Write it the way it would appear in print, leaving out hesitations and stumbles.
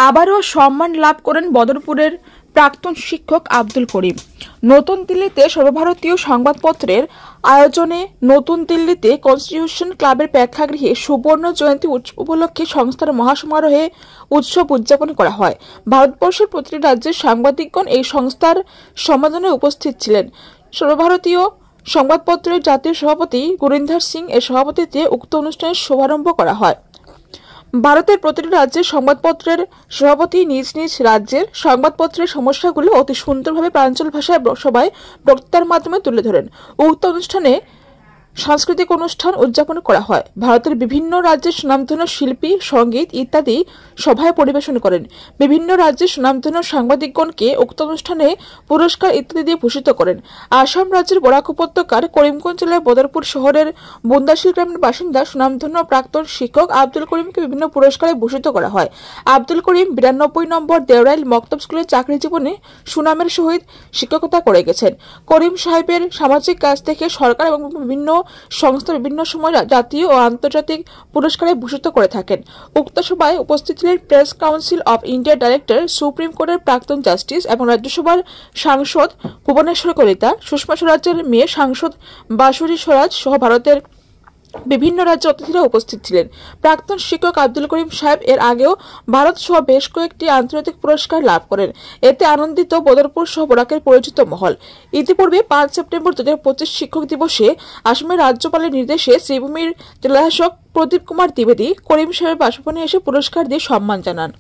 আবারও সম্মান লাভ করেন বদরপুরের প্রাক্তন শিক্ষক আব্দুল করিম। নতুন দিল্লিতে সর্বভারতীয় সংবাদপত্রের আয়োজনে নতুন দিল্লিতে কনস্টিটিউশন ক্লাবের প্রেক্ষাগৃহে সুবর্ণ জয়ন্তী উৎসব উপলক্ষে সংস্থার মহাসমারোহে উৎসব উদযাপন করা হয়। ভারতবর্ষের প্রতিটি রাজ্যের সাংবাদিকগণ এই সংস্থার সম্মেলনে উপস্থিত ছিলেন। সর্বভারতীয় সংবাদপত্রের জাতীয় সভাপতি গুরিন্দার সিং এর সভাপতিত্বে উক্ত অনুষ্ঠানের শুভারম্ভ করা হয়। ভারতের প্রতিটি রাজ্যের সংবাদপত্রের সভাপতি নিজ নিজ রাজ্যের সংবাদপত্রের সমস্যাগুলো অতি সুন্দরভাবে প্রাঞ্চল ভাষায় সবাই বক্তৃতার মাধ্যমে তুলে ধরেন। উক্ত অনুষ্ঠানে সাংস্কৃতিক অনুষ্ঠান উদযাপন করা হয়। ভারতের বিভিন্ন রাজ্যের সুনামধন্য শিল্পী, সঙ্গীত ইত্যাদি সভায় পরিবেশন করেন। বিভিন্ন রাজ্যের সুনামধন্য সাংবাদিকগণকে উক্ত অনুষ্ঠানে পুরস্কার ইত্যাদি দিয়ে ভূষিত করেন। আসাম রাজ্যের বরাক উপত্যকার করিমগঞ্জ জেলার বদরপুর শহরের বুন্দাশিল গ্রামের বাসিন্দা সুনামধন্য প্রাক্তন শিক্ষক আব্দুল করিমকে বিভিন্ন পুরস্কারে ভূষিত করা হয়। আব্দুল করিম 92 নম্বর দেওরাইল মক্তব স্কুলের চাকরি জীবনে সুনামের সহিত শিক্ষকতা করে গেছেন। করিম সাহেবের সামাজিক কাজ থেকে সরকার এবং বিভিন্ন সংস্থা বিভিন্ন সময় জাতীয় ও আন্তর্জাতিক পুরস্কারে ভূষিত করে থাকেন। উক্ত সভায় উপস্থিত ছিলেন প্রেস কাউন্সিল অব ইন্ডিয়ার ডাইরেক্টর, সুপ্রিম কোর্টের প্রাক্তন জাস্টিস এবং রাজ্যসভার সাংসদ ভুবনেশ্বর কলিতা, সুষমা স্বরাজের মেয়ে সাংসদ বাসুরী স্বরাজ সহ ভারতের বিভিন্ন রাজ্যের অতিথিরা উপস্থিত ছিলেন। প্রাক্তন শিক্ষক আব্দুল করিম সাহেব এর আগেও ভারত সহ বেশ কয়েকটি আন্তর্জাতিক পুরস্কার লাভ করেন। এতে আনন্দিত বদরপুর সহ বরাকের পরিচিত মহল। ইতিপূর্বে 5 সেপ্টেম্বর 2025 শিক্ষক দিবসে আসামের রাজ্যপালের নির্দেশে শ্রীভূমির জেলাশাসক প্রদীপ কুমার দ্বিবেদী করিম সাহেবের বাসভবনে এসে পুরস্কার দিয়ে সম্মান জানান।